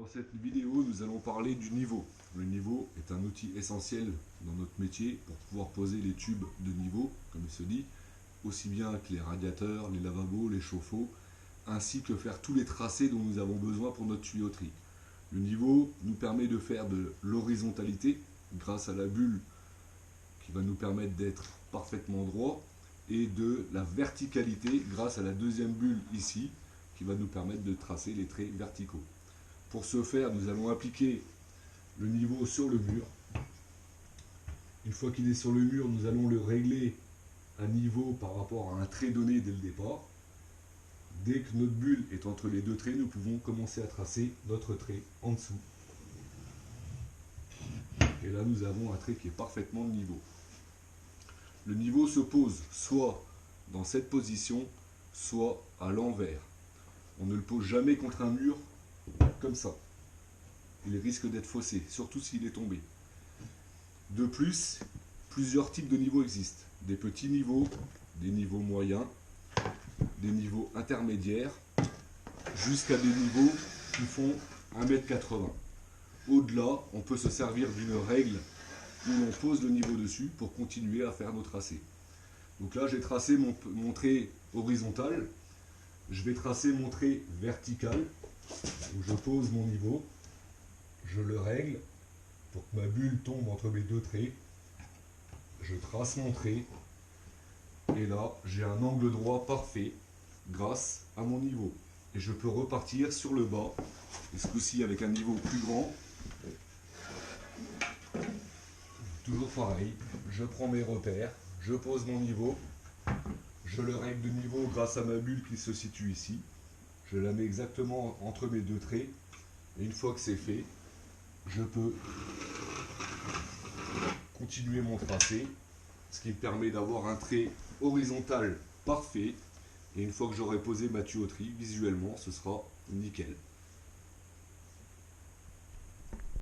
Dans cette vidéo, nous allons parler du niveau. Le niveau est un outil essentiel dans notre métier pour pouvoir poser les tubes de niveau, comme il se dit, aussi bien que les radiateurs, les lavabos, les chauffe-eau, ainsi que faire tous les tracés dont nous avons besoin pour notre tuyauterie. Le niveau nous permet de faire de l'horizontalité grâce à la bulle qui va nous permettre d'être parfaitement droit et de la verticalité grâce à la deuxième bulle ici qui va nous permettre de tracer les traits verticaux. Pour ce faire, nous allons appliquer le niveau sur le mur. Une fois qu'il est sur le mur, nous allons le régler à niveau par rapport à un trait donné dès le départ. Dès que notre bulle est entre les deux traits, nous pouvons commencer à tracer notre trait en dessous. Et là, nous avons un trait qui est parfaitement de niveau. Le niveau se pose soit dans cette position, soit à l'envers. On ne le pose jamais contre un mur comme ça. Il risque d'être faussé, surtout s'il est tombé. De plus, plusieurs types de niveaux existent. Des petits niveaux, des niveaux moyens, des niveaux intermédiaires, jusqu'à des niveaux qui font 1,80 m. Au-delà, on peut se servir d'une règle où l'on pose le niveau dessus pour continuer à faire nos tracés. Donc là, j'ai tracé mon trait horizontal. Je vais tracer mon trait vertical, où je pose mon niveau. Je le règle pour que ma bulle tombe entre mes deux traits. Je trace mon trait. Et là, j'ai un angle droit parfait grâce à mon niveau. Et je peux repartir sur le bas, et ce coup-ci avec un niveau plus grand. Toujours pareil, je prends mes repères, je pose mon niveau, je le règle de niveau grâce à ma bulle qui se situe ici. Je la mets exactement entre mes deux traits, et une fois que c'est fait, je peux continuer mon tracé, ce qui me permet d'avoir un trait horizontal parfait. Et une fois que j'aurai posé ma tuyauterie, visuellement, ce sera nickel.